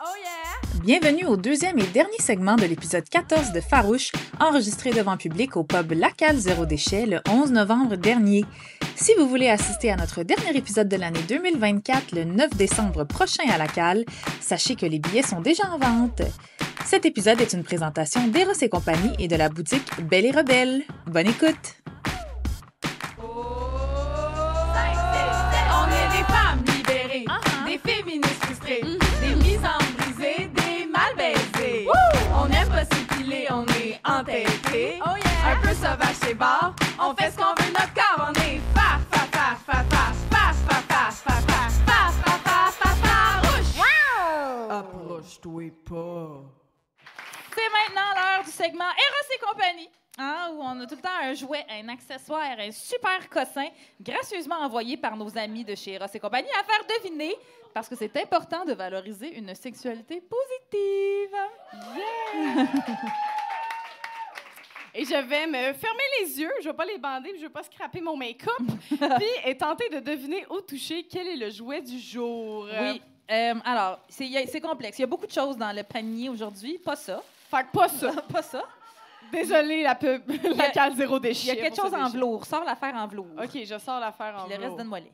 Oh yeah! Bienvenue au deuxième et dernier segment de l'épisode 14 de Farouche, enregistré devant public au pub La Cale Zéro Déchet le 11 novembre dernier. Si vous voulez assister à notre dernier épisode de l'année 2024 le 9 décembre prochain à La Cale, sachez que les billets sont déjà en vente. Cet épisode est une présentation d'Eros et compagnie et de la boutique Belle et Rebelle. Bonne écoute! On est des femmes libérées, des féministes frustrées, des mises en brisées, des mal baisées. On aime pas s'épiler, on est entêtés. Un peu sauvage chez bar, on fait ce qu'on veut notre corps, on est fa fa fa fa fa fa fa fa fa fa fa fa fa fa farouche. Approche-toi pas. C'est maintenant l'heure du segment Eros et compagnie, où on a tout le temps un jouet, un accessoire, un super cossin, gracieusement envoyé par nos amis de chez Eros et compagnie à faire deviner, parce que c'est important de valoriser une sexualité positive. Yeah! Et je vais me fermer les yeux, je vais pas les bander, je vais pas scraper mon make-up, puis et tenter de deviner au toucher quel est le jouet du jour. Oui. Alors, c'est complexe. Il y a beaucoup de choses dans le panier aujourd'hui. Pas ça. Fait que pas ça. Pas ça. Désolée, la pub, la cale zéro déchet. Il y a quelque chose en velours. Sors l'affaire en velours. OK, je sors l'affaire en Puis le velours. reste, donne-moi les.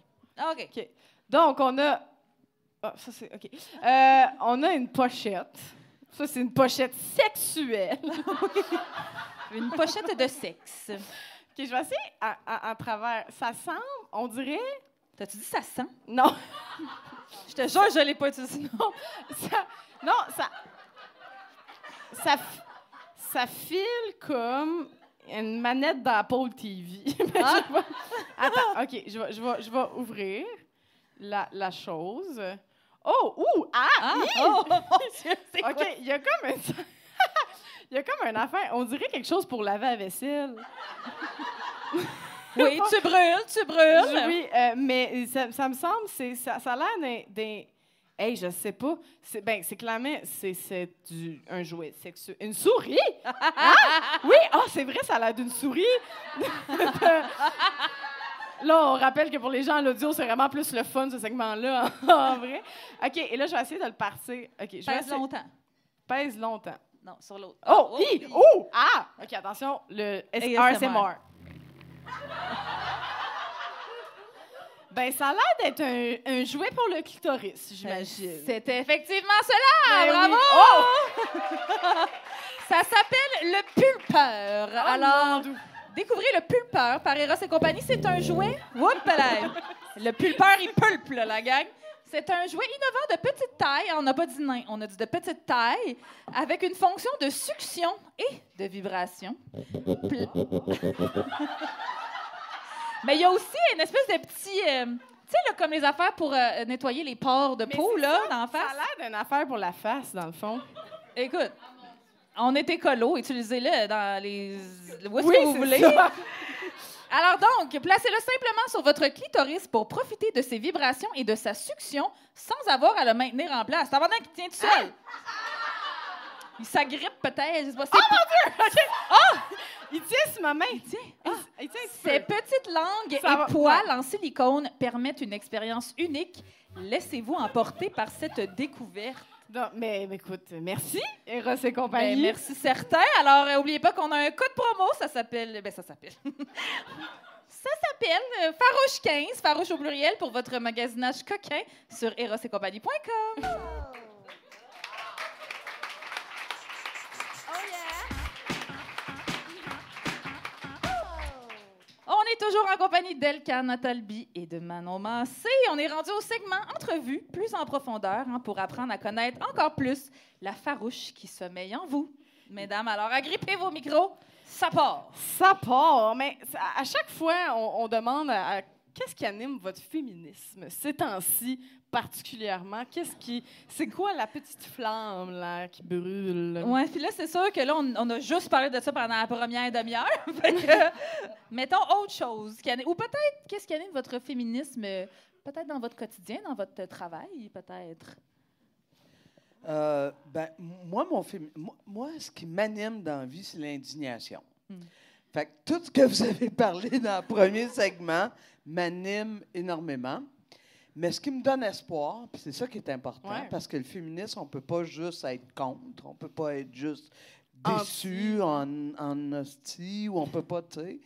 OK. Donc, on a... Ah, ça, c'est... OK. On a une pochette. Ça, c'est une pochette sexuelle. Une pochette de sexe. OK, je vais essayer à travers. Ça semble, on dirait... T'as-tu dit ça sent? Non. Je te jure, je l'ai pas utilisé. Ça file comme une manette d'Apple TV. Attends, OK, je vais ouvrir la chose. Oh, Oh, mon Dieu, c'est quoi? OK, il y a comme il y a comme une affaire, on dirait quelque chose pour laver la vaisselle. Oui, tu brûles. Oui, mais ça me semble, ça a l'air d'un... Hey, je sais pas. C'est clairement, c'est un jouet sexuel. Une souris? Hein? Oui, c'est vrai, ça a l'air d'une souris. Là, on rappelle que pour les gens à l'audio, c'est vraiment plus le fun, ce segment-là, en vrai. OK, et là, je vais essayer de le partir. OK, je vais essayer. Longtemps. Pèse longtemps. Non, sur l'autre. OK, attention, le ASMR. Ben, ça a l'air d'être un jouet pour le clitoris, j'imagine. C'est effectivement cela! Ben Bravo! oui. Ça s'appelle le pulpeur. Alors, mon Dieu. découvrez le pulpeur par Eros et compagnie. C'est un jouet. Oups, là. Le pulpeur, il pulpe, là, la gang. C'est un jouet innovant de petite taille. On n'a pas dit nain, on a dit de petite taille, avec une fonction de succion et de vibration. Mais il y a aussi une espèce de petit... tu sais, là, comme les affaires pour nettoyer les pores de peau, là, d'en face. Ça a l'air d'une affaire pour la face, dans le fond. Écoute, on est écolo, utilisez-le dans les... Où est-ce Oui, que vous c'est voulez. ça. Alors donc, placez-le simplement sur votre clitoris pour profiter de ses vibrations et de sa succion sans avoir à le maintenir en place. C'est pendant qu'il tient tout seul. Il s'agrippe peut-être, je sais pas. Mon Dieu! OK. Il tient sur ma main. Il tient un petit Ces peu. petites langues Ça va, et poils en silicone permettent une expérience unique. Laissez-vous emporter par cette découverte. Non, mais écoute, merci, Eros et compagnie. Ben, merci certains. Alors, n'oubliez pas qu'on a un code promo. Ça s'appelle... Ça s'appelle Farouche 15, Farouche au pluriel, pour votre magasinage coquin sur erosetcompagnie.com. On est toujours en compagnie d'Elkana Talbi et de Manon Massé. On est rendu au segment entrevue, plus en profondeur, pour apprendre à connaître encore plus la farouche qui sommeille en vous. Mesdames, alors agrippez vos micros, ça part. Ça part, mais à chaque fois, on demande qu'est-ce qui anime votre féminisme ces temps-ci particulièrement? C'est quoi la petite flamme là, qui brûle? Ouais, puis là, c'est sûr que là, on a juste parlé de ça pendant la première demi-heure. Fait que, mettons autre chose. Ou peut-être, qu'est-ce qui anime votre féminisme, peut-être dans votre quotidien, dans votre travail, peut-être? Moi, ce qui m'anime dans la vie, c'est l'indignation. Fait que tout ce que vous avez parlé dans le premier segment m'anime énormément. Mais ce qui me donne espoir, puis c'est ça qui est important, Ouais. parce que le féminisme, on ne peut pas juste être contre, on ne peut pas être juste Anti. déçu en hostie, ou on ne peut pas, tu sais.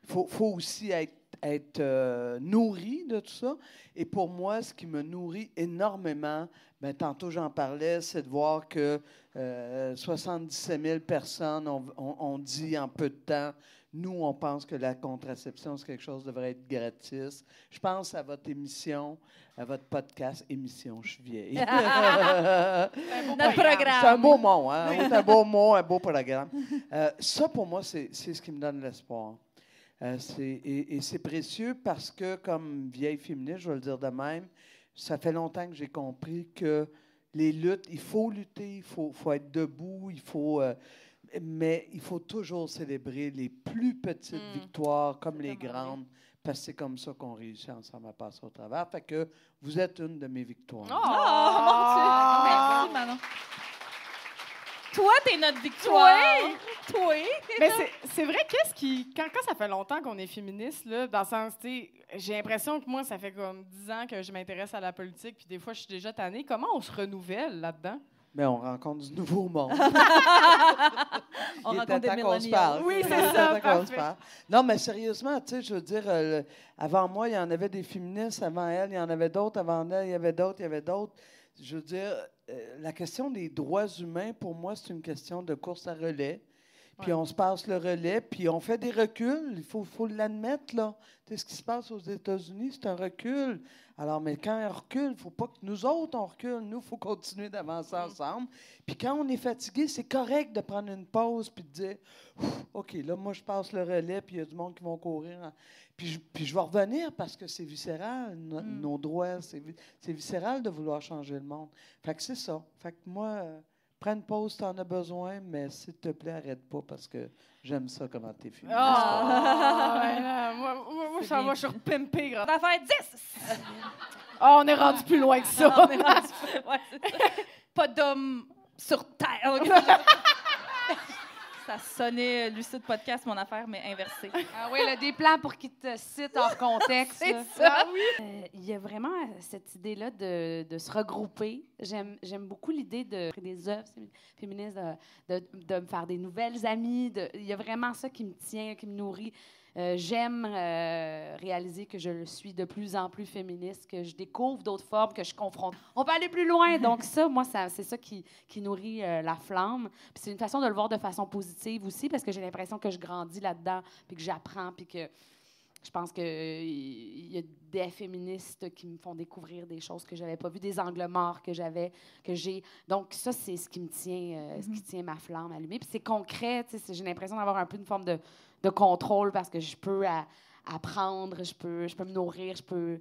Il faut aussi être nourri de tout ça. Et pour moi, ce qui me nourrit énormément, ben, tantôt j'en parlais, c'est de voir que 77 000 personnes ont dit en peu de temps, nous, on pense que la contraception, c'est quelque chose qui devrait être gratis. Je pense à votre émission, à votre podcast. Émission, je suis vieille. Notre programme. C'est un beau mot, hein? C'est un beau mot, un beau programme. Ça, pour moi, c'est ce qui me donne l'espoir. Et c'est précieux parce que, comme vieille féministe, je vais le dire de même, ça fait longtemps que j'ai compris que les luttes, il faut lutter, il faut être debout, mais il faut toujours célébrer les plus petites victoires comme les grandes, parce que c'est comme ça qu'on réussit ensemble à passer au travers. Fait que vous êtes une de mes victoires. Oh, mon Dieu! Merci, Manon. Toi, t'es notre victoire. Toi. Mais c'est vrai, quand ça fait longtemps qu'on est féministe, là, dans le sens, tu sais, j'ai l'impression que moi, ça fait comme 10 ans que je m'intéresse à la politique, puis des fois, je suis déjà tannée. Comment on se renouvelle là-dedans? Mais on rencontre du nouveau monde. On Il rencontre était des temps qu'on se millennials. parle. Oui, Il c'est était ça, temps qu'on se parfait. parle. Non, mais sérieusement, tu sais, je veux dire, avant moi, il y en avait des féministes. Avant elle, il y en avait d'autres. Avant elle, il y avait d'autres. Je veux dire, la question des droits humains, pour moi, c'est une question de course à relais. Puis on se passe le relais, puis on fait des reculs. Il faut l'admettre, là. Tu sais, ce qui se passe aux États-Unis, c'est un recul. Alors, mais quand on recule, il ne faut pas que nous autres, on recule. Nous, il faut continuer d'avancer ensemble. Puis quand on est fatigué, c'est correct de prendre une pause puis de dire « OK, là, moi, je passe le relais, puis il y a du monde qui vont courir. » Puis je vais revenir parce que c'est viscéral, nos droits. C'est viscéral de vouloir changer le monde. Fait que c'est ça. Fait que moi... prends une pause, tu en as besoin, mais s'il te plaît, arrête pas parce que j'aime ça comment t'es féministe. Moi, ça va, je suis repimpée. On va faire 10! On est rendu plus loin que ça. On est rendu- ouais, c'est ça. Pas d'homme sur Terre. Ça sonnait Lucide Podcast, mon affaire, mais inversée. Ah oui, là, des plans pour qu'ils te citent hors contexte. C'est là. ça. Il y a vraiment cette idée-là de se regrouper. J'aime beaucoup l'idée de créer des œuvres féministes, de me faire des nouvelles amies. Il y a vraiment ça qui me tient, qui me nourrit. J'aime réaliser que je suis de plus en plus féministe, que je découvre d'autres formes, que je confronte. On peut aller plus loin. Donc ça, moi, c'est ça qui nourrit la flamme. Puis c'est une façon de le voir de façon positive aussi, parce que j'ai l'impression que je grandis là-dedans, puis que j'apprends, puis que je pense qu'il y a des féministes qui me font découvrir des choses que je n'avais pas vues, des angles morts que j'ai. Donc ça, c'est ce qui me tient, ce qui tient ma flamme allumée. Puis c'est concret, j'ai l'impression d'avoir un peu une forme de contrôle parce que je peux apprendre, je peux me nourrir, je peux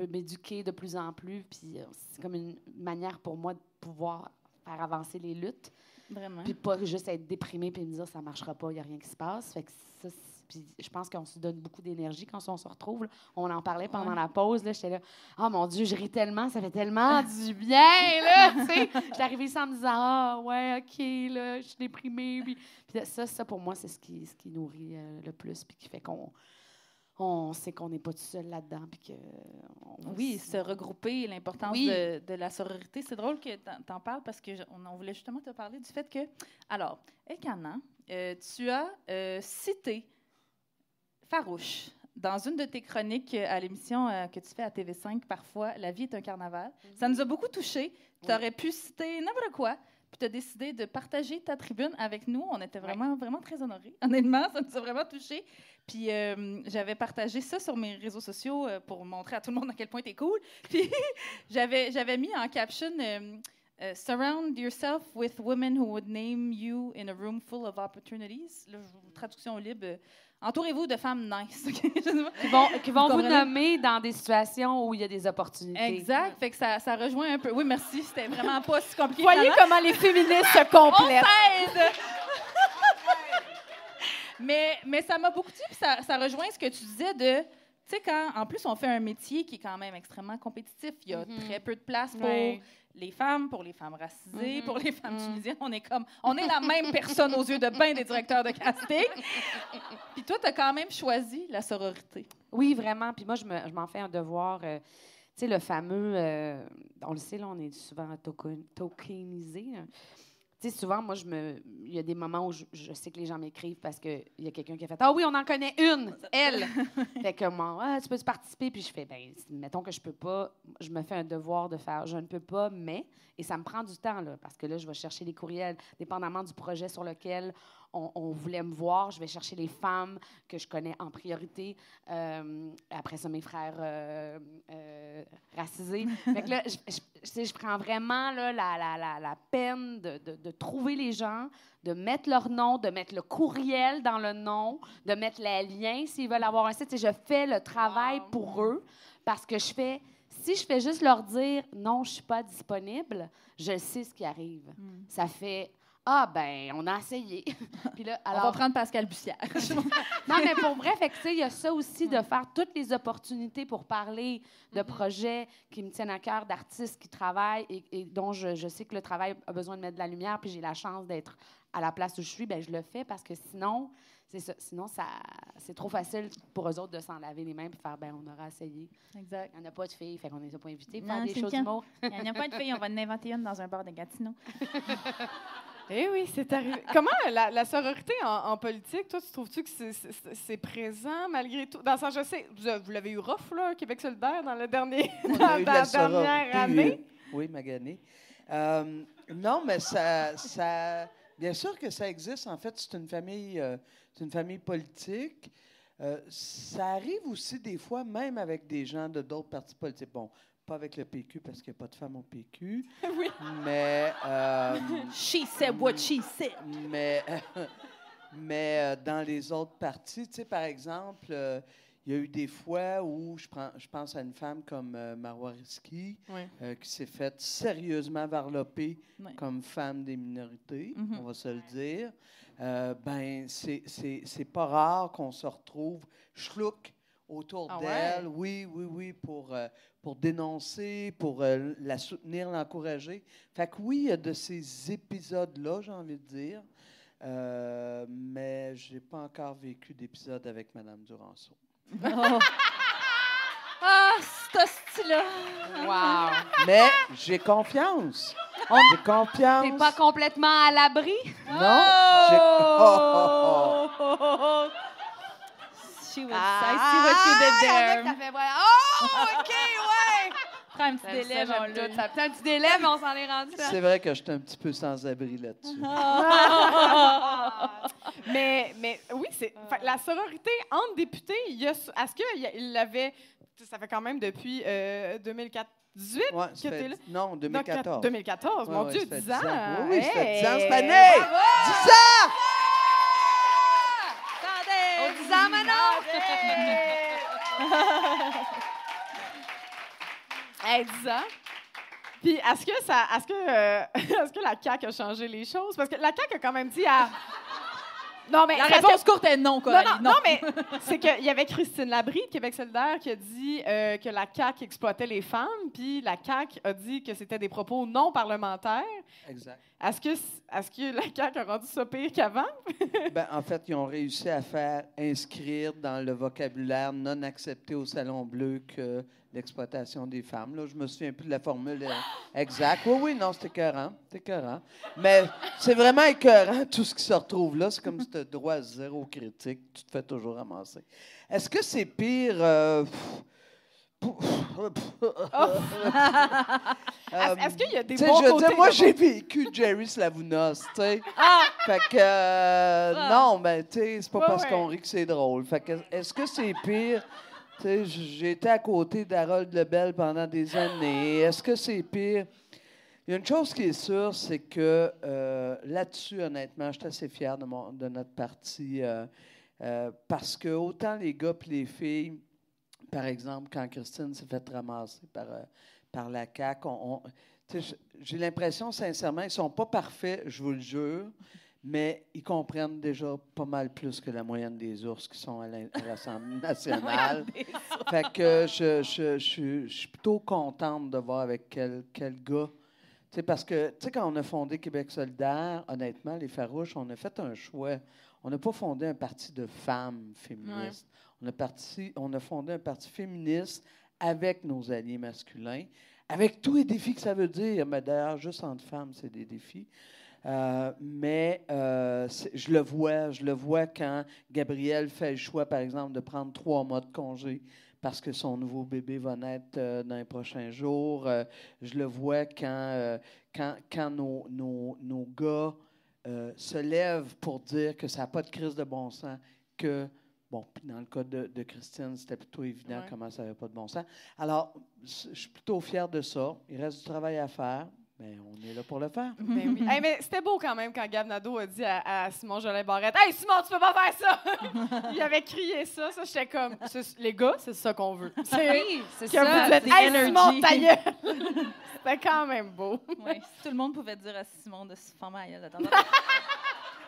m'éduquer de plus en plus. Puis c'est comme une manière pour moi de pouvoir faire avancer les luttes. Vraiment. Puis pas juste être déprimée puis me dire ça marchera pas, il n'y a rien qui se passe. Fait que ça, puis je pense qu'on se donne beaucoup d'énergie quand on se retrouve. Là. On en parlait pendant la pause. Là, j'étais là, oh mon Dieu, je ris tellement, ça fait tellement du bien. Là, j'étais arrivée ici en me disant, ah ouais, OK, là, je suis déprimée. Puis ça, pour moi, c'est ce qui nourrit le plus puis qui fait qu'on sait qu'on n'est pas tout seul là-dedans. Puis oui, se regrouper, l'importance Oui. de la sororité. C'est drôle que tu en parles parce qu'on voulait justement te parler du fait que, alors, Elkana, tu as cité Farouche dans une de tes chroniques à l'émission que tu fais à TV5 parfois, La vie est un carnaval. Ça nous a beaucoup touchés. Tu aurais pu citer n'importe quoi, puis tu as décidé de partager ta tribune avec nous. On était vraiment, vraiment très honorés. Honnêtement, ça nous a vraiment touchés. Puis j'avais partagé ça sur mes réseaux sociaux pour montrer à tout le monde à quel point t'es cool. Puis j'avais mis en caption Surround yourself with women who would name you in a room full of opportunities. Là, traduction libre. Entourez-vous de femmes nice. qui vont vous nommer dans des situations où il y a des opportunités. Exact. Fait que ça rejoint un peu. Oui, merci. C'était vraiment pas si compliqué. Voyez comment les féministes se complètent. Mais ça m'a beaucoup dit, puis ça rejoint ce que tu disais de, tu sais, quand, en plus, on fait un métier qui est quand même extrêmement compétitif, il y a très peu de place pour les femmes racisées, pour les femmes tunisiennes. On est la même personne aux yeux de bien des directeurs de casting. Puis toi, tu as quand même choisi la sororité. Oui, vraiment. Puis moi, je m'en fais un devoir. Tu sais, le fameux, on le sait, là, on est souvent tokenisé. Tu sais, souvent, moi, il y a des moments où je sais que les gens m'écrivent parce qu'il y a quelqu'un qui a fait « Ah oui, on en connaît une, elle! » Fait que moi, tu peux participer? Puis je fais « Ben, mettons que je peux pas, je me fais un devoir de faire, je ne peux pas, mais... » Et ça me prend du temps, là, parce que là, je vais chercher les courriels, dépendamment du projet sur lequel on voulait me voir. Je vais chercher les femmes que je connais en priorité. Après ça, mes frères racisés. Fait que là, je prends vraiment là, la peine de trouver les gens, de mettre leur nom, de mettre le courriel dans le nom, de mettre les liens s'ils veulent avoir un site. Et je fais le travail pour eux parce que si je fais juste leur dire « Non, je ne suis pas disponible », je sais ce qui arrive. Ça fait « Ah, ben, on a essayé. » Puis là, alors, on va prendre Pascal Bussière. non, mais pour vrai, fait que, tu sais, il y a ça aussi de faire toutes les opportunités pour parler de projets qui me tiennent à cœur, d'artistes qui travaillent et dont je sais que le travail a besoin de mettre de la lumière, puis j'ai la chance d'être à la place où je suis, ben je le fais parce que sinon... C'est ça. Sinon, c'est trop facile pour eux autres de s'en laver les mains et faire, ben on aura essayé. Exact. Il n'y en a pas de filles, fait qu'on ne les a pas invités pour Non, faire des c'est shows quand? d'humour. Il n'y en a pas de filles, on va en inventer une dans un bar de Gatineau. Eh oui, c'est arrivé. Comment la sororité en politique, toi, tu trouves-tu que c'est présent malgré tout? Dans le sens, je sais, vous l'avez eu rough, là, Québec solidaire, dans le dernier, On dans a eu la la dernière sororité, année. oui, Magané. Non, mais ça... Bien sûr que ça existe. En fait, c'est une famille politique. Ça arrive aussi des fois, même avec des gens de d'autres partis politiques. Bon, pas avec le PQ parce qu'il n'y a pas de femmes au PQ. Oui. Mais... She said what she said. Mais dans les autres partis, tu sais, par exemple, il y a eu des fois où je pense à une femme comme Marois Risky, qui s'est faite sérieusement varloper comme femme des minorités, on va se le dire. Ben, c'est pas rare qu'on se retrouve schlouc autour d'elle, oui, pour dénoncer, pour la soutenir, l'encourager. Fait que oui, il y a de ces épisodes-là, j'ai envie de dire, mais j'ai pas encore vécu d'épisode avec Mme Duranceau. Oh. Ah, ce style-là. Wow! Mais j'ai confiance. J'ai confiance. T'es pas complètement à l'abri? Non. She was, I see what you did there. Ça fait vrai. Oh, OK, ouais! Prends un petit délai, Ça, mon j'aime tout. Ça prend un petit délai, mais on s'en est rendu là. C'est vrai que j'étais un petit peu sans abri là-dessus. Mais oui, la sororité entre députés, est-ce qu'il l'avait... Ça fait quand même depuis 2018 Ouais, que t'es là? Non, 2014. 2014, mon Dieu, ça fait 10 ans. Oui, ça fait 10 ans cette Hey! année! 10 ans! Au 10 ans, Manon! Hey, 10 ans. Puis est-ce que la CAQ a changé les choses? Parce que la CAQ a quand même dit à... Non, mais La réponse courte est non, Coralie. non, mais c'est qu'il y avait Christine Labrie de Québec solidaire qui a dit que la CAQ exploitait les femmes, puis la CAQ a dit que c'était des propos non parlementaires. Exact. Est-ce que la CAQ a rendu ça pire qu'avant? Ben, en fait, ils ont réussi à faire inscrire dans le vocabulaire non accepté au Salon Bleu que l'exploitation des femmes. Là, je me souviens plus de la formule exacte. Oui, non, c'est écœurant. C'est écœurant. Mais c'est vraiment écœurant, tout ce qui se retrouve là. C'est comme si tu as droit à zéro critique. Tu te fais toujours ramasser. Est-ce que c'est pire... Est-ce qu'il y a des tu sais, bons je veux côtés? dire, moi, j'ai vécu Jerry Slavounos, tu sais. Fait que, non, ben, tu sais, c'est pas parce qu'on rit que c'est drôle. Fait que, est-ce que c'est pire? Tu sais, j'ai été à côté d'Harold Lebel pendant des années. Est-ce que c'est pire? Il y a une chose qui est sûre, c'est que là-dessus, honnêtement, je suis assez fier de notre parti parce que autant les gars et les filles, par exemple, quand Christine s'est fait ramasser par la CAQ, j'ai l'impression, sincèrement, ils ne sont pas parfaits, je vous le jure, mais ils comprennent déjà pas mal plus que la moyenne des ours qui sont à l'Assemblée nationale. Fait que je suis plutôt contente de voir avec quel gars. T'sais, parce que, quand on a fondé Québec solidaire, honnêtement, les Farouches, on a fait un choix. On n'a pas fondé un parti de femmes féministes. On a fondé un parti féministe avec nos alliés masculins, avec tous les défis que ça veut dire. Mais d'ailleurs, juste entre femmes, c'est des défis. Je le vois quand Gabrielle fait le choix, par exemple, de prendre 3 mois de congé parce que son nouveau bébé va naître dans les prochains jours. Je le vois quand nos gars se lèvent pour dire que ça n'a pas de crise de bon sens, que, bon, puis dans le cas de Christine, c'était plutôt évident comment ça n'avait pas de bon sens. Alors, je suis plutôt fier de ça. Il reste du travail à faire. Mais on est là pour le faire. Ben oui. Hey, mais c'était beau quand même quand Gab Nadeau a dit à Simon Jolin-Barrette « Hey, Simon, tu peux pas faire ça! » Il avait crié ça. Ça, j'étais comme « Les gars, c'est ça qu'on veut. » Oui, c'est Que ça. vous dites « the Hey, energy. Simon, ta gueule! » C'était quand même beau. Oui, si tout le monde pouvait dire à Simon de se former à gueule de temps en temps.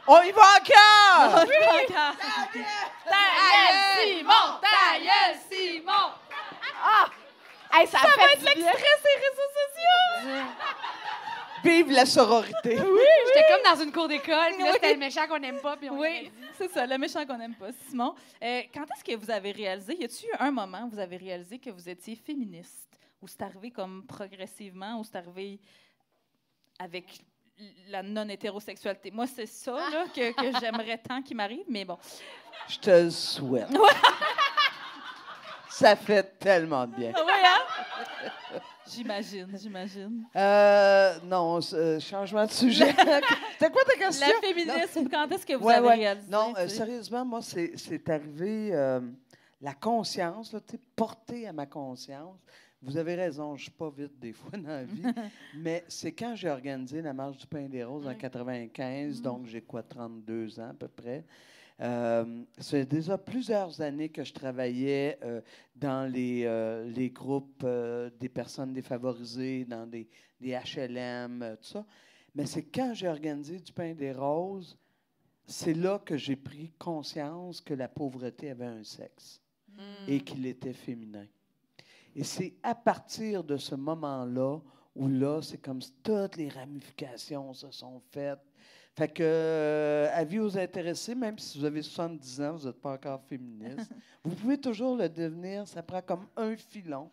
On y va encore! Ta gueule, Simon! Ta gueule, Simon! Hey, ça va fait être du l'extrait bien. sur les réseaux sociaux! Vive la sororité! J'étais comme dans une cour d'école, puis là, c'était le méchant qu'on n'aime pas, puis on l'avait Oui, dit. c'est ça, le méchant qu'on n'aime pas. Simon, quand est-ce que vous avez réalisé, y a-t-il eu un moment où vous avez réalisé que vous étiez féministe? Ou c'est arrivé comme progressivement, ou c'est arrivé avec la non-hétérosexualité? Moi, c'est ça là, que j'aimerais tant qu'il m'arrive, mais bon. Je te le souhaite. Ça fait tellement de bien. Oui, hein? J'imagine. Non, changement de sujet. C'était quoi ta question? Le féminisme, quand est-ce que vous Ouais, avez ouais. réalisé? Non, tu sais? sérieusement, moi, c'est arrivé la conscience, là, tu sais, porter à ma conscience. Vous avez raison, je suis pas vite des fois dans la vie, mais c'est quand j'ai organisé la Marche du Pain des Roses en 95, donc j'ai 32 ans à peu près. C'est déjà plusieurs années que je travaillais dans les groupes des personnes défavorisées, dans des HLM, tout ça. Mais c'est quand j'ai organisé du Pain des Roses, c'est là que j'ai pris conscience que la pauvreté avait un sexe et qu'il était féminin. Et c'est à partir de ce moment-là où là, c'est comme si toutes les ramifications se sont faites. Fait que, avis aux intéressés, même si vous avez 70 ans, vous n'êtes pas encore féministe, vous pouvez toujours le devenir. Ça prend comme un filon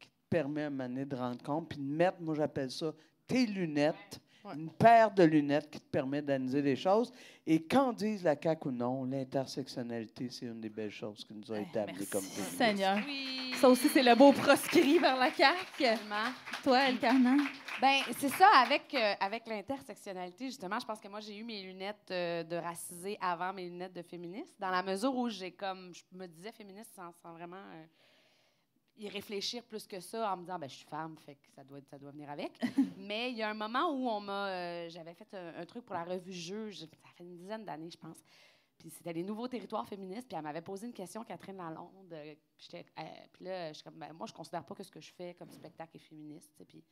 qui te permet à un moment donné de rendre compte, puis de mettre, moi j'appelle ça, tes lunettes, une paire de lunettes qui te permet d'analyser les choses. Et qu'on dise la CAQ ou non, l'intersectionnalité, c'est une des belles choses qui nous a été amenée comme féministes. Seigneur. Oui. Ça aussi, c'est le beau proscrit vers la CAQ. Tellement. Toi, Elkarna? Ben c'est ça, avec l'intersectionnalité, justement, je pense que moi, j'ai eu mes lunettes de racisée avant mes lunettes de féministe, dans la mesure où je me disais féministe sans vraiment y réfléchir plus que ça, en me disant, ben je suis femme, fait que ça doit venir avec. Mais il y a un moment où j'avais fait un truc pour la revue Jeu, ça fait une dizaine d'années, je pense. Puis c'était les nouveaux territoires féministes, puis elle m'avait posé une question, Catherine Lalonde. Puis là, je suis comme, ben, moi, je considère pas que ce que je fais comme spectacle est féministe, puis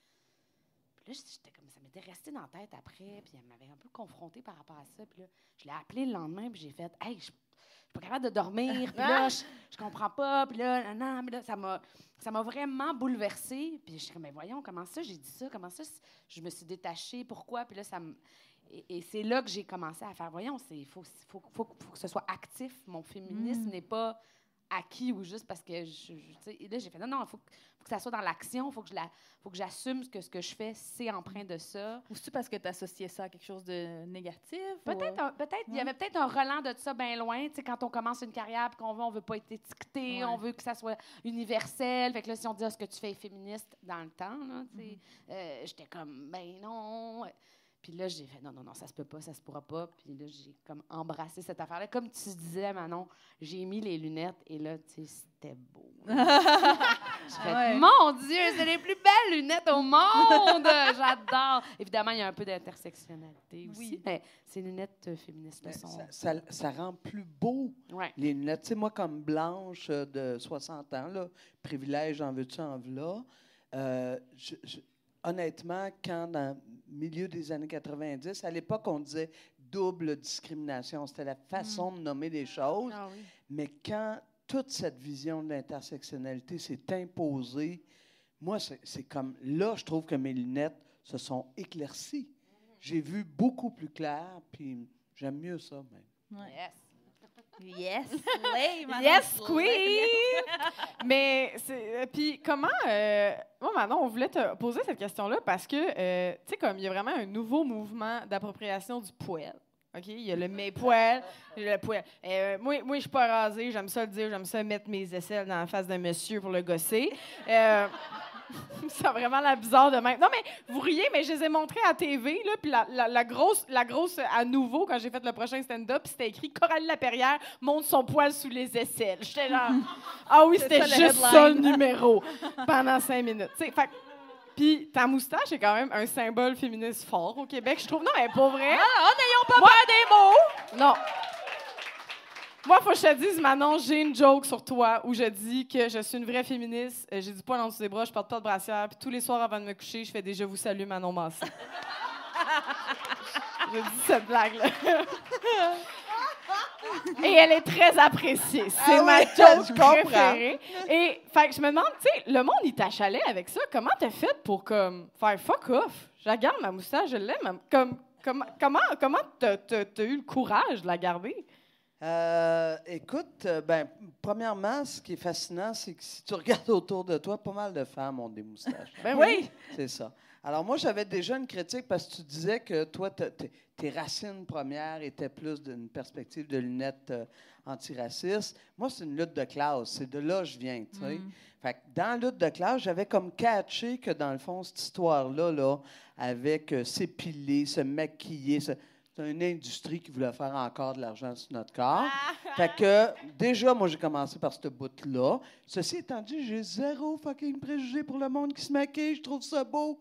là, j'étais comme, ça m'était resté dans la tête après, puis elle m'avait un peu confrontée par rapport à ça. Puis là, je l'ai appelée le lendemain, puis j'ai fait, hey, je suis pas capable de dormir, puis là, je comprends pas, puis là, non, mais là, ça m'a vraiment bouleversée. Puis je suis comme, mais voyons, comment ça, j'ai dit ça, comment ça, je me suis détachée, pourquoi? Puis là, et c'est là que j'ai commencé à faire, voyons, il faut que ce soit actif. Mon féminisme n'est pas acquis ou juste parce que et là j'ai fait non, il faut que ça soit dans l'action, faut que j'assume que ce que je fais c'est empreint de ça. Ou c'est parce que tu associais ça à quelque chose de négatif? Peut-être il y avait peut-être un relent de ça bien loin, tu sais, quand on commence une carrière puis on veut pas être étiqueté, on veut que ça soit universel. Fait que là si on dit ce que tu fais est féministe dans le temps là, tu sais, j'étais comme ben non. Puis là, j'ai fait non, ça se peut pas, ça se pourra pas. Puis là, j'ai comme embrassé cette affaire-là. Comme tu disais, Manon, j'ai mis les lunettes et là, tu sais, c'était beau. J'ai fait, mon Dieu, c'est les plus belles lunettes au monde! J'adore! Évidemment, il y a un peu d'intersectionnalité aussi, mais ces lunettes féministes sont... Ça rend plus beau, les lunettes. Tu sais, moi, comme Blanche de 60 ans, là, privilège, en veux-tu, en v'là, honnêtement, quand dans le milieu des années 90, à l'époque, on disait double discrimination. C'était la façon de nommer les choses. Ah oui. Mais quand toute cette vision de l'intersectionnalité s'est imposée, moi, c'est comme... Là, je trouve que mes lunettes se sont éclaircies. J'ai vu beaucoup plus clair, puis j'aime mieux ça, même. Ouais. Yes. Yes, slay, madame, Yes, slay. queen! Mais, puis comment... moi, Manon, on voulait te poser cette question-là parce que, tu sais, comme il y a vraiment un nouveau mouvement d'appropriation du poêle. OK? Il y a le mes poêles, le poêle. Moi, je suis pas rasée, j'aime ça le dire, j'aime ça mettre mes aisselles dans la face d'un monsieur pour le gosser. Ça a vraiment l'air bizarre de même. Non, mais vous riez, mais je les ai montrés à TV, là, puis la grosse, à nouveau, quand j'ai fait le prochain stand-up, c'était écrit « Coralie Laperrière monte son poil sous les aisselles ». J'étais là « Ah oui, c'était ça, le juste ça, le headline. numéro », pendant 5 minutes. Tu sais, fait puis ta moustache est quand même un symbole féministe fort au Québec, je trouve. Non, mais pour vrai... Ah, n'ayons pas peur des mots! Non. Moi, faut que je te dise, Manon, j'ai une joke sur toi où je dis que je suis une vraie féministe. J'ai du poil en dessous des bras, je porte pas de brassière. Puis tous les soirs avant de me coucher, je fais des « Je vous salue, Manon Massé ». Je dis cette blague-là. Et elle est très appréciée. C'est ma joke préférée. Et fait que je me demande, tu sais, le monde, il t'achalait avec ça. Comment t'as fait pour comme faire fuck off? Je la garde, ma moustache, je l'aime. Comment t'as eu le courage de la garder? Écoute, premièrement, ce qui est fascinant, c'est que si tu regardes autour de toi, pas mal de femmes ont des moustaches. Ben oui. C'est ça. Alors moi, j'avais déjà une critique parce que tu disais que toi, tes racines premières étaient plus d'une perspective de lunettes antiracistes. Moi, c'est une lutte de classe. C'est de là que je viens, tu sais. Fait que dans la lutte de classe, j'avais comme catché que dans le fond, cette histoire-là, là, avec s'épiler, se maquiller, c'est une industrie qui voulait faire encore de l'argent sur notre corps. Fait que, déjà, moi, j'ai commencé par ce bout-là. Ceci étant dit, j'ai zéro fucking préjugé pour le monde qui se maquille. Je trouve ça beau.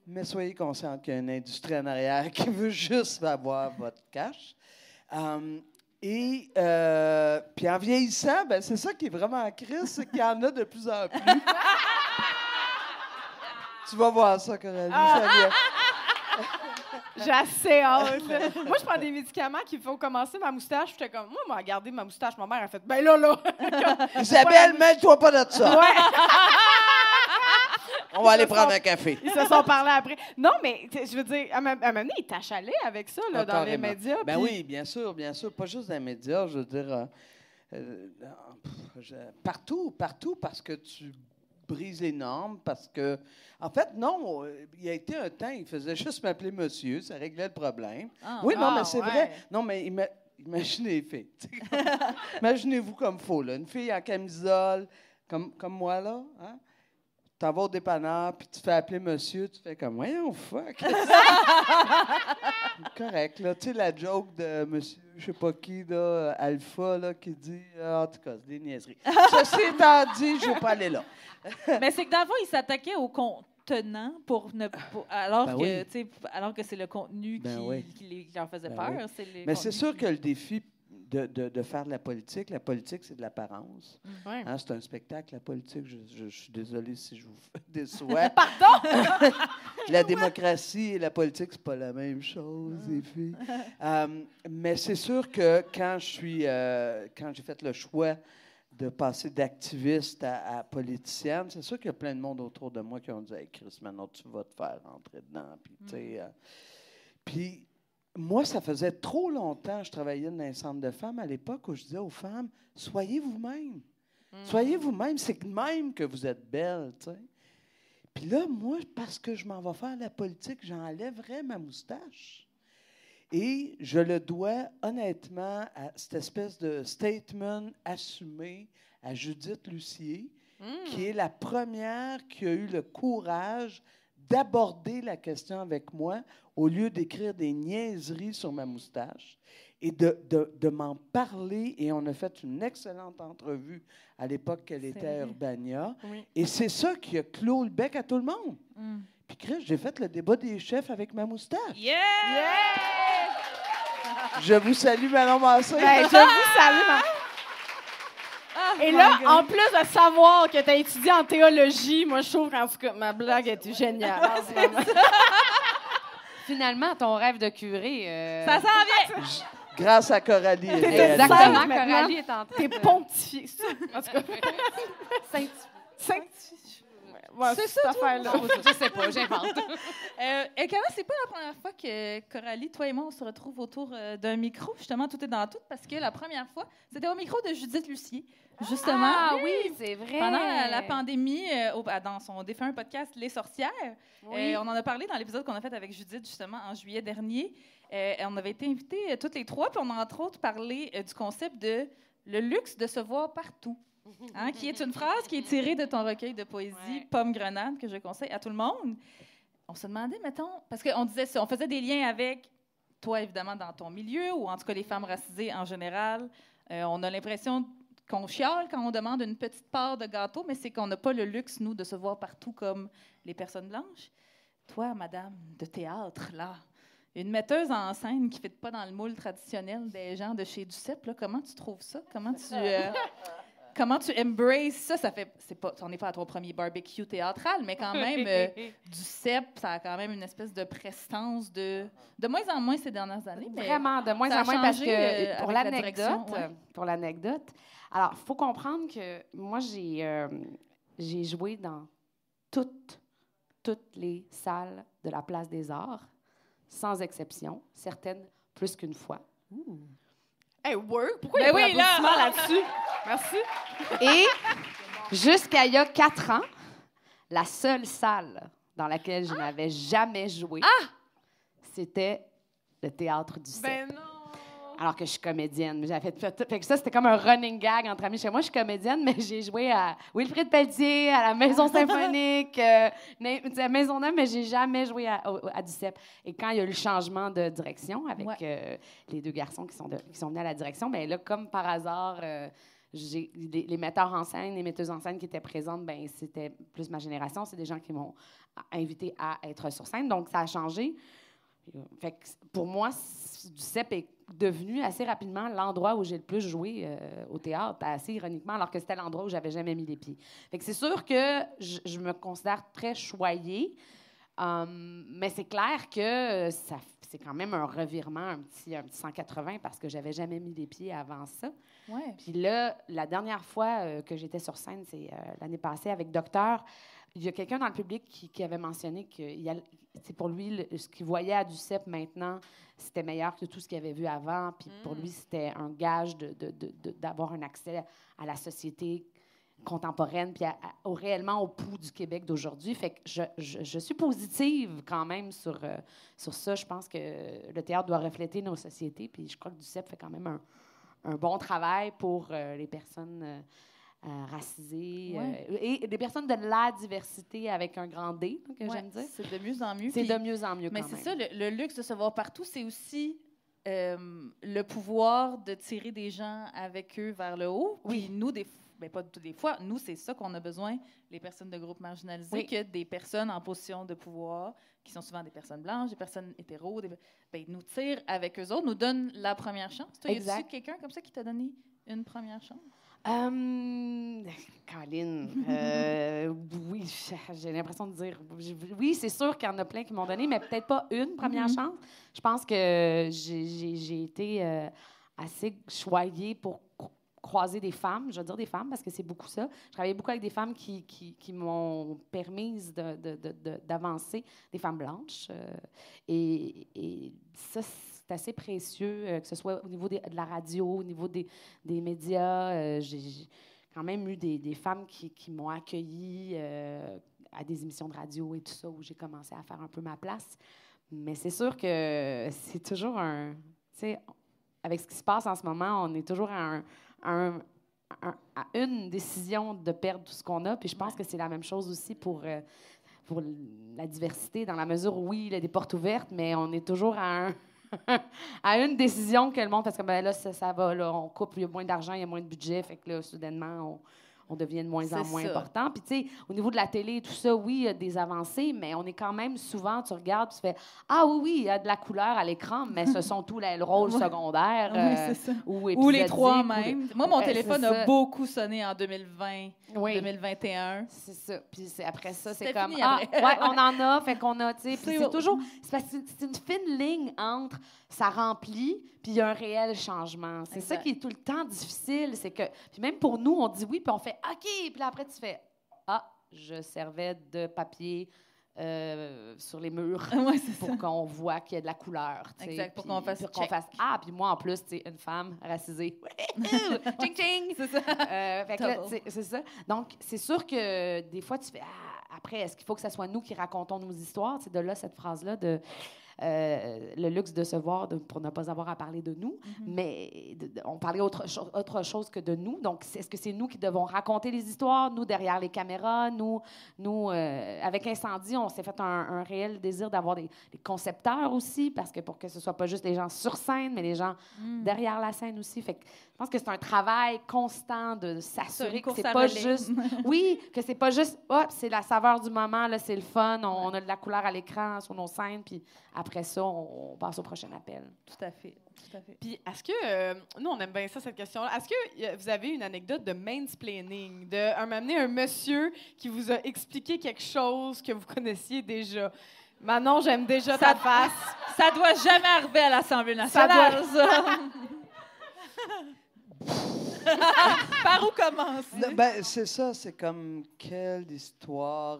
Mais soyez conscients qu'il y a une industrie en arrière qui veut juste avoir votre cash. Puis en vieillissant, ben, c'est ça qui est vraiment en crise, c'est qu'il y en a de plus en plus. Tu vas voir ça, Coralie. Ça vient. J'ai assez hâte. Là. Moi, je prends des médicaments qui font commencer ma moustache. J'étais comme, moi, m'a gardé ma moustache. Ma mère a fait, ben là. Isabelle, mêle-toi pas de ça. Ouais. On va aller prendre un café. Ils se sont parlé après. Non, mais je veux dire, à un moment donné, ils t'achalaient avec ça là, dans les Carrément. médias. Ben puis- oui, bien sûr. Pas juste dans les médias, je veux dire. Partout, parce que tu brises les normes, parce que... En fait, non, il y a été un temps, il faisait juste m'appeler monsieur, ça réglait le problème. Oui, non, mais c'est vrai. Non, mais imaginez les filles. Imaginez-vous comme faux, là. Une fille en camisole, comme moi, là, hein? T'en vas au dépanneur, puis tu te fais appeler monsieur, tu fais comme, voyons, fuck. Correct, là. Tu sais, la joke de monsieur, je sais pas qui, là, Alpha, là, qui dit, en tout cas, c'est des niaiseries. Ceci étant dit, je veux pas aller là. Mais c'est que dans le fond, il s'attaquait au contenant alors Ben que oui. tu sais, alors que c'est le contenu Ben qui, oui. qui leur faisait Ben peur. oui. C'est le Mais c'est contenu sûr qui- que le défi de faire de la politique, c'est de l'apparence. Ouais. Hein, c'est un spectacle, la politique. Je suis désolé si je vous déçois. Pardon? La démocratie et la politique, c'est pas la même chose, les filles. Mais c'est sûr que quand j'ai fait le choix de passer d'activiste à politicienne, c'est sûr qu'il y a plein de monde autour de moi qui ont dit « Hey, Chris, maintenant, tu vas te faire rentrer dedans. » Puis, moi, ça faisait trop longtemps, je travaillais dans un centre de femmes à l'époque où je disais aux femmes « Soyez vous-même. Soyez vous-même. C'est de même que vous êtes belle. » tu sais. Puis là, moi, parce que je m'en vais faire la politique, j'enlèverais ma moustache. Et je le dois honnêtement à cette espèce de statement assumé à Judith Lucier, qui est la première qui a eu le courage d'aborder la question avec moi au lieu d'écrire des niaiseries sur ma moustache et de m'en parler. Et on a fait une excellente entrevue à l'époque qu'elle était à Urbania. Oui. Et c'est ça qui a clos le bec à tout le monde. Puis, Chris, j'ai fait le débat des chefs avec ma moustache. Yeah! Je vous salue, Manon Massé. Ben, je vous salue, Et là, en plus de savoir que tu as étudié en théologie, moi, je trouve qu'en tout cas, ma blague est géniale en ce moment. Finalement, ton rêve de curé... Ça s'en vient! Grâce à Coralie. Exactement, Sainte maintenant. Coralie est en train T'es de... pontifié. En tout cas, Saint- Saint- Ouais, C'est cette ça, affaire-là. Je sais pas, j'invente. Elkana, c'est pas la première fois que Coralie, toi et moi, on se retrouve autour d'un micro. Justement, tout est dans tout, parce que la première fois, c'était au micro de Judith Lucier, justement. Ah oui, c'est vrai. Pendant la pandémie, dans son défunt podcast Les Sorcières. Oui. On en a parlé dans l'épisode qu'on a fait avec Judith, justement, en juillet dernier. On avait été invités toutes les trois, puis on a entre autres parlé du concept de le luxe de se voir partout. Hein, qui est une phrase qui est tirée de ton recueil de poésie Pomme Grenade, que je conseille à tout le monde. On se demandait, mettons, parce qu'on disait ça, on faisait des liens avec toi, évidemment, dans ton milieu, ou en tout cas les femmes racisées en général. On a l'impression qu'on chiale quand on demande une petite part de gâteau, mais c'est qu'on n'a pas le luxe, nous, de se voir partout comme les personnes blanches. Toi, madame de théâtre, là, une metteuse en scène qui ne fit pas dans le moule traditionnel des gens de chez Duceppe, là, comment tu trouves ça? Comment tu embraces ça? On n'est pas à ton premier barbecue théâtral, mais quand même, Duceppe, ça a quand même une espèce de prestance de moins en moins ces dernières années. Mais vraiment, de moins ça a en moins, parce changé, que pour l'anecdote, alors, il faut comprendre que moi, j'ai joué dans toutes les salles de la Place des Arts, sans exception, certaines plus qu'une fois. Hey, work! Pourquoi il y Ben a pas oui, là! d'applaudissements là-dessus? Merci. Et jusqu'à il y a 4 ans, la seule salle dans laquelle je n'avais jamais joué, c'était le Théâtre du Cep. Ben non! Alors que je suis comédienne. Fait que ça, c'était comme un running gag entre amis. Chez moi, je suis comédienne, mais j'ai joué à Wilfrid Pelletier, à la Maison Symphonique, à Maisonneuve, mais j'ai jamais joué à Duceppe. Et quand il y a eu le changement de direction avec les 2 garçons qui sont venus à la direction, bien là, comme par hasard, les metteurs en scène, les metteuses en scène qui étaient présentes, ben c'était plus ma génération. C'est des gens qui m'ont invité à être sur scène. Donc, ça a changé. Fait que pour moi, Duceppe est devenu assez rapidement l'endroit où j'ai le plus joué au théâtre, assez ironiquement, alors que c'était l'endroit où j'avais jamais mis les pieds. Fait que c'est sûr que je me considère très choyée, mais c'est clair que c'est quand même un revirement, un petit 180, parce que j'avais jamais mis les pieds avant ça. Ouais. Puis là, la dernière fois que j'étais sur scène, c'est l'année passée avec Docteur. Il y a quelqu'un dans le public qui avait mentionné que c'est pour lui, ce qu'il voyait à Duceppe maintenant, c'était meilleur que tout ce qu'il avait vu avant. Puis pour lui, c'était un gage d'avoir un accès à la société contemporaine, puis réellement au pouls du Québec d'aujourd'hui. Fait que je suis positive quand même sur ça. Je pense que le théâtre doit refléter nos sociétés. Puis je crois que Duceppe fait quand même un bon travail pour les personnes racisées et des personnes de la diversité avec un grand D, que j'aime dire. C'est de mieux en mieux. C'est de mieux en mieux quand mais même. c'est ça, le luxe de se voir partout, c'est aussi le pouvoir de tirer des gens avec eux vers le haut. Puis nous, pas toutes les fois, nous, c'est ça qu'on a besoin, les personnes de groupes marginalisés, que des personnes en position de pouvoir, qui sont souvent des personnes blanches, des personnes hétéros, nous tirent avec eux autres, nous donnent la première chance. Toi, y a-tu quelqu'un comme ça qui t'a donné une première chance? Caroline, oui, j'ai l'impression de dire oui, c'est sûr qu'il y en a plein qui m'ont donné, mais peut-être pas une première chance. Je pense que j'ai été assez choyée pour croiser des femmes, je veux dire des femmes parce que c'est beaucoup ça. Je travaillais beaucoup avec des femmes qui m'ont permis d'avancer, des femmes blanches. Et ça, c'est assez précieux, que ce soit au niveau de la radio, au niveau des médias. J'ai quand même eu des femmes qui m'ont accueillie à des émissions de radio et tout ça, où j'ai commencé à faire un peu ma place. Mais c'est sûr que c'est toujours tu sais, avec ce qui se passe en ce moment, on est toujours à une décision de perdre tout ce qu'on a. Puis je pense que c'est la même chose aussi pour la diversité, dans la mesure où, oui, il y a des portes ouvertes, mais on est toujours à une décision que le monde... Parce que là, ça va, là, on coupe, il y a moins d'argent, il y a moins de budget, fait que là, soudainement, on devient de moins en moins important. Puis, tu sais, au niveau de la télé et tout ça, oui, il y a des avancées, mais on est quand même souvent, tu regardes, tu fais « Ah oui, il y a de la couleur à l'écran, mais ce sont tous les rôles secondaires. C'est ça. Ou les 3 même. Moi, mon téléphone a beaucoup sonné en 2020, 2021. C'est ça. Puis après ça, c'est C'était comme « fini Ah, après. ouais, on en a, fait qu'on a, tu sais. » Puis c'est toujours... C'est une fine ligne entre ça remplit, puis il y a un réel changement. C'est ça qui est tout le temps difficile, c'est que... Puis même pour nous, on dit oui, puis on fait « OK », puis là, après, tu fais « Ah, je servais de papier sur les murs Ouais, c'est pour ça. qu'on voit qu'il y a de la couleur. tu sais, Exact, pour puis- qu'on fasse pour check. puis moi, en plus, tu sais, une femme racisée. Ching, ching! C'est ça. Fait que là, Double. c'est ça. Donc, c'est sûr que des fois, tu fais après, est-ce qu'il faut que ce soit nous qui racontons nos histoires? C'est de là, cette phrase-là de le luxe de se voir pour ne pas avoir à parler de nous. Mais on parlait autre chose que de nous. Donc, est-ce que c'est nous qui devons raconter les histoires, nous derrière les caméras, nous avec Incendie, on s'est fait un réel désir d'avoir des concepteurs aussi, parce que pour que ce soit pas juste les gens sur scène, mais les gens derrière la scène aussi. Fait que je pense que c'est un travail constant de s'assurer que c'est pas juste... Oui, que c'est pas juste, c'est la saveur du moment, là, c'est le fun, on a de la couleur à l'écran sur nos scènes, puis après ça, on passe au prochain appel. Tout à fait. Tout à fait. Puis, est-ce que, nous, on aime bien ça, cette question-là. Est-ce que vous avez une anecdote de mansplaining, un monsieur qui vous a expliqué quelque chose que vous connaissiez déjà? Manon, j'aime déjà ta face. Ça doit jamais arriver à l'Assemblée nationale, ça. Par où commencer? Non, ben, c'est ça, c'est comme quelle histoire.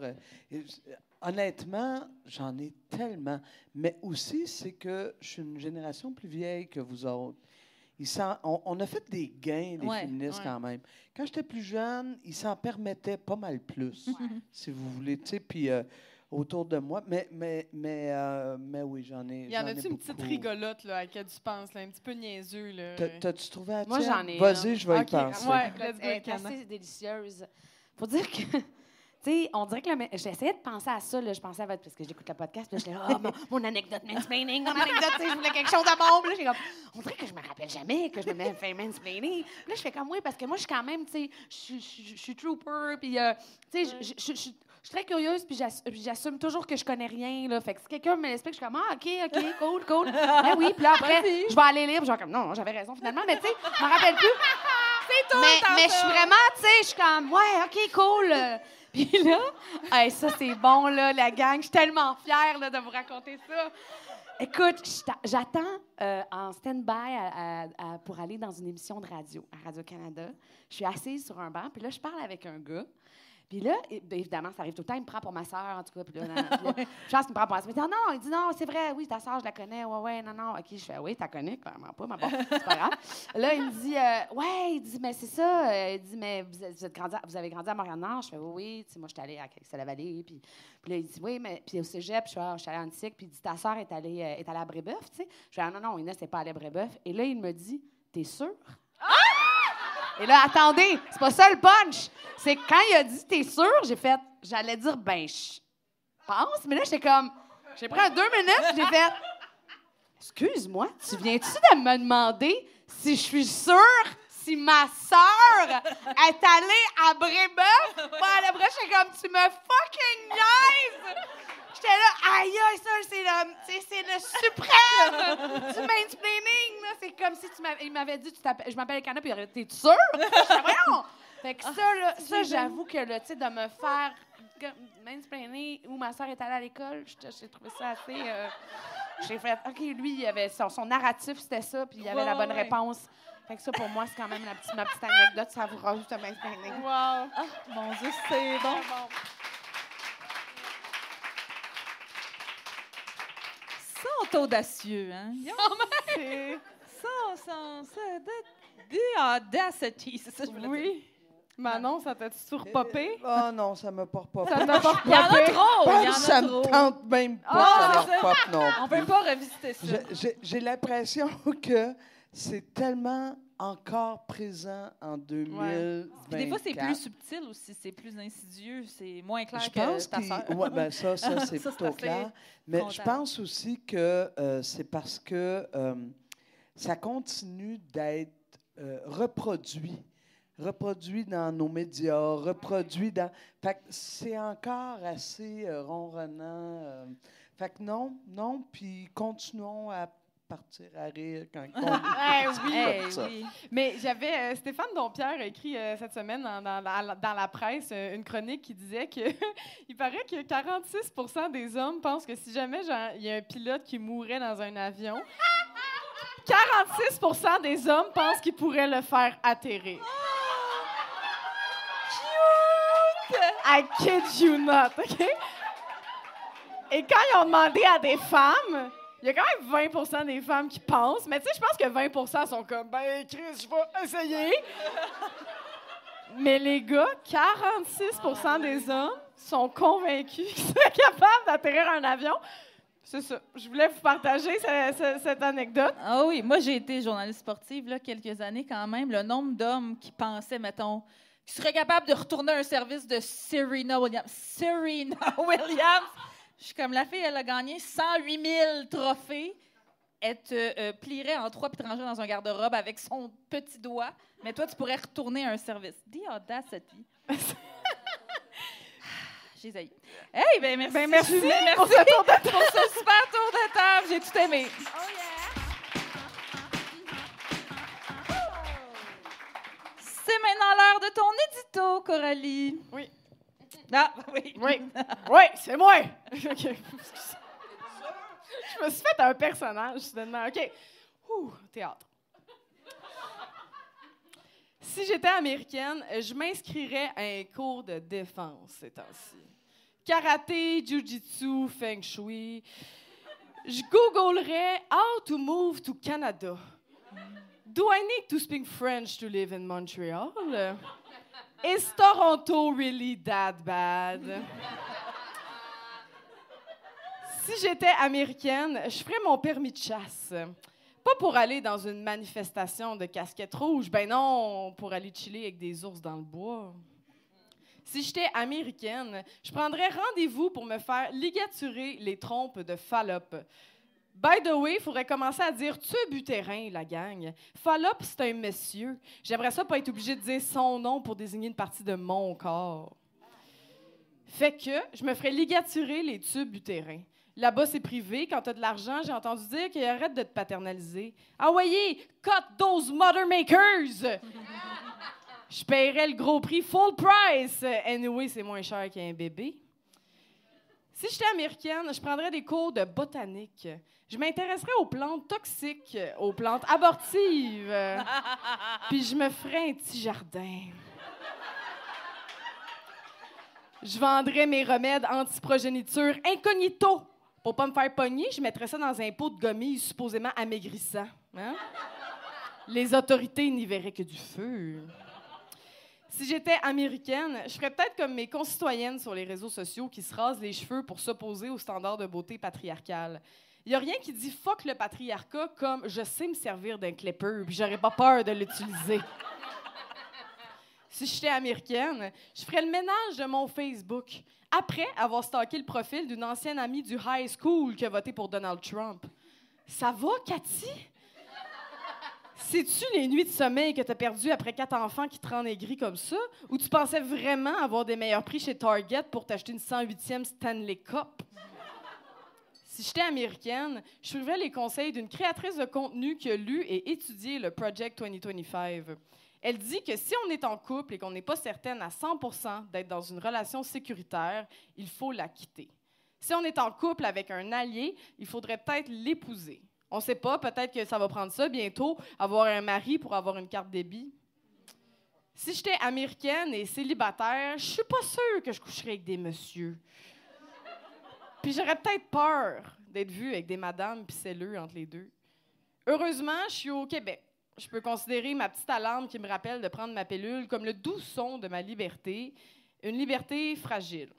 Honnêtement, j'en ai tellement. Mais aussi, c'est que je suis une génération plus vieille que vous autres. On a fait des gains, les féministes, quand même. Quand j'étais plus jeune, ils s'en permettaient pas mal plus, si vous voulez. Tu sais, puis autour de moi. Mais oui, j'en ai. Y en a-tu une beaucoup. petite rigolote là, à laquelle tu penses, là, un petit peu niaiseux? Là? T'as-tu trouvé la Moi, tienne? j'en ai Vas-y, un. je vais Ok, y penser. ouais. Elle Let's go, est Cana. assez délicieuse. Faut dire que, tu sais, on dirait que j'essayais de penser à ça, là, je pensais à votre, parce que j'écoute le podcast, puis là, j'étais là, mon anecdote mansplaining, mon anecdote, tu sais, je voulais quelque chose de bon, puis là, j'ai comme, on dirait que je me rappelle jamais que je me mets fait mansplaining. Puis là, je fais comme, oui, parce que moi, je suis quand même, tu sais, je suis trooper, puis, tu sais, je suis très curieuse, puis j'assume toujours que je connais rien, là. Fait que si quelqu'un me l'explique, je suis comme, OK, cool. Ben oui, puis là, après, je vais aller lire, genre comme, non, j'avais raison, finalement, mais tu sais, je m'en rappelle plus. Mais je suis vraiment, tu sais, je suis comme, ouais, OK, cool. Puis là, hey, ça, c'est bon, là, la gang. Je suis tellement fière là, de vous raconter ça. Écoute, j'attends en stand-by pour aller dans une émission de radio à Radio-Canada. Je suis assise sur un banc, puis là, je parle avec un gars. Puis là, évidemment, ça arrive tout le temps, il me prend pour ma sœur, en tout cas. Puis là, je pense qu'il me prend pour ma sœur. Il dit non, c'est vrai, oui, ta sœur, je la connais. Ouais, non. OK, je fais, oui, tu la connais, clairement pas, mais bon, c'est pas grave. Là, il me dit, il dit, mais c'est ça. Il dit, mais vous avez grandi à Montréal-Nord. Je fais, oui, tu sais, moi, je suis allée à Québec-la-Vallée. Puis là, il dit, oui, mais puis au cégep, je suis allée à Antique. Puis il dit, ta sœur est allée à Brébeuf, tu sais. Je fais, non, Inès n'est pas allée à Brébeuf. Et là, il me dit, t'es sûre? Et là, attendez, c'est pas ça le punch. C'est quand il a dit « T'es sûr? » j'allais dire « Ben, je pense. » Mais là, j'ai pris 2 minutes, j'ai fait « Excuse-moi, tu viens-tu de me demander si je suis sûre si ma sœur est allée à Brébeuf? » Après, j'étais comme « Tu me fucking niaises! » J'étais là, aïe, c'est le suprême du mansplaining. Là. C'est comme si il m'avait dit, je m'appelle Cana, puis il aurait dit, t'es sûre? J'étais, voyons! Fait que ça, j'avoue que tu sais, de me faire mansplainer où ma soeur est allée à l'école, j'ai trouvé ça assez. J'ai fait, OK, lui, il avait son narratif, c'était ça, puis il avait la bonne réponse. Fait que ça, pour moi, c'est quand même ma petite anecdote, ça vous rajoute un mansplaining. Wow! Ah, mon Dieu, c'est bon. Sont audacieux, hein? The audacity, c'est ça que je voulais dire. Oui. Manon, ça t'a-tu surpopé? Oh non, ça me porte pas. Ça t'a pas Il y en a trop! Il y en Ça a me trop. tente même pas Ah, que ça me pop non On plus. peut pas revisiter ça. J'ai l'impression que c'est tellement encore présent en 2024. Puis des fois, c'est plus subtil aussi, c'est plus insidieux, c'est moins clair Je que pense ta sœur. ouais, ben ça c'est Ça, c'est plutôt assez clair. Mais je frontal. pense aussi que c'est parce que ça continue d'être reproduit dans nos médias, reproduit dans... Fait que c'est encore assez ronronnant. Fait que non, puis continuons à partir à rire quand on dit comme ça. Oui. Mais j'avais Stéphane Dompierre a écrit cette semaine dans la presse une chronique qui disait que il paraît que 46% des hommes pensent que si jamais il y a un pilote qui mourrait dans un avion, 46% des hommes pensent qu'il pourrait le faire atterrir. Cute! I kid you not, OK? Et quand ils ont demandé à des femmes, il y a quand même 20 des femmes qui pensent, mais tu sais, je pense que 20 sont comme, ben, Chris, je vais essayer. Mais les gars, 46 des hommes sont convaincus qu'ils seraient capables d'atterrir un avion. C'est ça. Je voulais vous partager cette anecdote. Ah oui, moi, j'ai été journaliste sportive là, quelques années quand même. Le nombre d'hommes qui pensaient, mettons, qu'ils seraient capables de retourner un service de Serena Williams. Serena Williams! Je suis comme la fille, elle a gagné 108 000 trophées. Elle te plierait en 3 puis te rangerait dans un garde-robe avec son petit doigt. Mais toi, tu pourrais retourner un service. The audacity. J'ai haï. Hey, ben merci. Ben merci pour ce tour de table. Pour ce super tour de table. J'ai tout aimé. Oh yeah! C'est maintenant l'heure de ton édito, Coralie. Oui. Ah, oui. Oui. Oui, c'est moi. OK. Je me suis fait un personnage, soudainement. OK. Ouh, théâtre. Si j'étais américaine, je m'inscrirais à un cours de défense ces temps-ci. Karaté, jiu-jitsu, feng shui. Je googlerais « How to move to Canada ». Do I need to speak French to live in Montreal? Is Toronto really that bad? Si j'étais américaine, je ferais mon permis de chasse. Pas pour aller dans une manifestation de casquettes rouges, ben non, pour aller chiller avec des ours dans le bois. Si j'étais américaine, je prendrais rendez-vous pour me faire ligaturer les trompes de Fallope. By the way, il faudrait commencer à dire tubutérin, la gang. Fallope, c'est un monsieur. J'aimerais ça pas être obligée de dire son nom pour désigner une partie de mon corps. Fait que je me ferais ligaturer les tubes utérins. Là-bas, c'est privé. Quand t'as de l'argent, j'ai entendu dire qu'ils arrêtent de te paternaliser. Ah voyez, cut those mother makers! Je paierais le gros prix full price. Anyway, c'est moins cher qu'un bébé. Si j'étais américaine, je prendrais des cours de botanique. Je m'intéresserais aux plantes toxiques, aux plantes abortives. Puis je me ferais un petit jardin. Je vendrais mes remèdes anti-progéniture incognito. Pour pas me faire pogner, je mettrais ça dans un pot de gommille supposément amaigrissant. Hein? Les autorités n'y verraient que du feu. Si j'étais américaine, je ferais peut-être comme mes concitoyennes sur les réseaux sociaux qui se rasent les cheveux pour s'opposer aux standards de beauté patriarcales. Il n'y a rien qui dit « fuck le patriarcat » comme « je sais me servir d'un clipper puis j'aurais pas peur de l'utiliser ». Si j'étais américaine, je ferais le ménage de mon Facebook après avoir stalké le profil d'une ancienne amie du high school qui a voté pour Donald Trump. Ça va, Cathy? Sais-tu les nuits de sommeil que t'as perdues après 4 enfants qui te rendent aigri comme ça? Ou tu pensais vraiment avoir des meilleurs prix chez Target pour t'acheter une 108e Stanley Cup? Si j'étais américaine, je suivrais les conseils d'une créatrice de contenu qui a lu et étudié le Project 2025. Elle dit que si on est en couple et qu'on n'est pas certaine à 100% d'être dans une relation sécuritaire, il faut la quitter. Si on est en couple avec un allié, il faudrait peut-être l'épouser. On ne sait pas, peut-être que ça va prendre ça bientôt, avoir un mari pour avoir une carte débit. Si j'étais américaine et célibataire, je suis pas sûre que je coucherais avec des messieurs. Puis j'aurais peut-être peur d'être vue avec des madames puis celleux entre les deux. Heureusement, je suis au Québec. Je peux considérer ma petite alarme qui me rappelle de prendre ma pilule comme le doux son de ma liberté, une liberté fragile.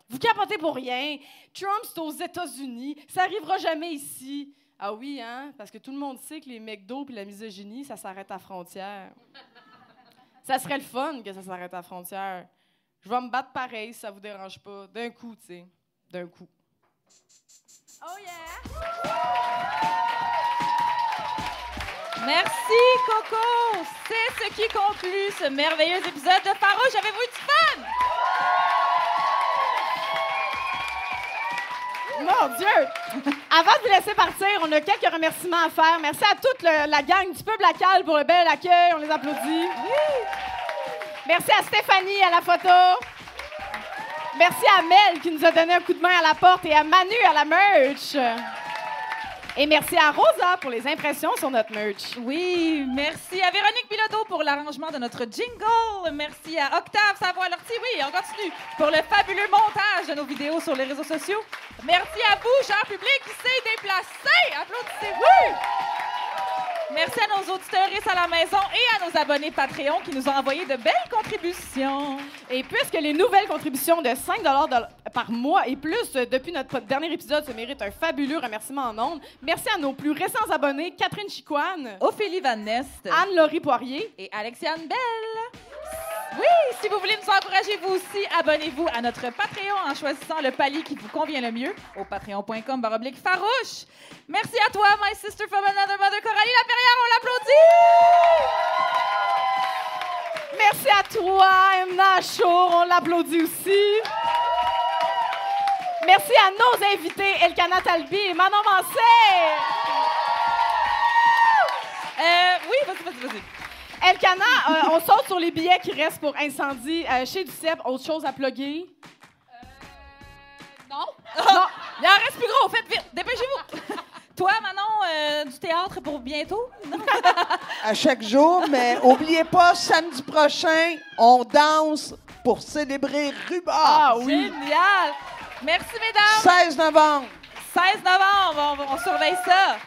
Vous capotez pour rien. Trump, c'est aux États-Unis. Ça n'arrivera jamais ici. Ah oui, hein? Parce que tout le monde sait que les McDo et la misogynie, ça s'arrête à la frontière. Ça serait le fun que ça s'arrête à la frontière. Je vais me battre pareil si ça vous dérange pas. D'un coup, tu sais. D'un coup. Oh yeah! Merci, Coco! C'est ce qui conclut ce merveilleux épisode de Farouche. Avez-vous eu du fun? Mon Dieu! Avant de vous laisser partir, on a quelques remerciements à faire. Merci à toute la gang du peuple local pour le bel accueil. On les applaudit. Merci à Stéphanie à la photo. Merci à Mel qui nous a donné un coup de main à la porte et à Manu à la merch. Et merci à Rosa pour les impressions sur notre merch. Oui, merci à Véronique Bilodeau pour l'arrangement de notre jingle. Merci à Octave Savoie-Lortie, oui, on continue, pour le fabuleux montage de nos vidéos sur les réseaux sociaux. Merci à vous, cher public, qui s'est déplacé. Applaudissez-vous. Merci à nos auditeuristes à la maison et à nos abonnés Patreon qui nous ont envoyé de belles contributions. Et puisque les nouvelles contributions de 5 par mois et plus depuis notre dernier épisode se méritent un fabuleux remerciement en ondes, merci à nos plus récents abonnés, Catherine Chicoine, Ophélie Van Nest, Anne-Laurie Poirier et Alexiane Bell. Oui, si vous voulez nous encourager, vous aussi, abonnez-vous à notre Patreon en choisissant le palier qui vous convient le mieux au patreon.com/farouche. Merci à toi, my sister from another mother, Coralie Laperrière, on l'applaudit! Merci à toi, Emna Chour, on l'applaudit aussi. Merci à nos invités, Elkana Talbi et Manon Mancet. Oui, vas-y. Elkana, on saute sur les billets qui restent pour Incendie chez Duceppe. Autre chose à plugger? Non. Non. Il en reste plus gros. Faites vite. Dépêchez-vous. Toi, Manon, du théâtre pour bientôt? À chaque jour, mais oubliez pas, samedi prochain, on danse pour célébrer Rhubarbe. Ah oui. Génial. Merci, mesdames. 16 novembre. 16 novembre, on surveille ça.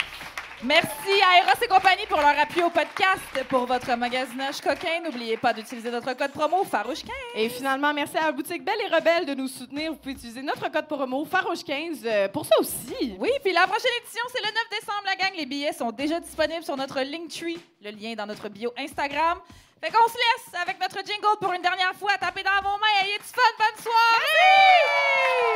Merci à Eros et compagnie pour leur appui au podcast. Pour votre magasinage coquin, n'oubliez pas d'utiliser notre code promo FAROUCHE15. Et finalement, merci à la boutique Belle et Rebelle de nous soutenir. Vous pouvez utiliser notre code promo FAROUCHE15 pour ça aussi. Oui, puis la prochaine édition, c'est le 9 décembre, la gang. Les billets sont déjà disponibles sur notre Linktree, le lien est dans notre bio Instagram. Fait qu'on se laisse avec notre jingle pour une dernière fois. Tapez dans vos mains, ayez du fun, bonne soirée!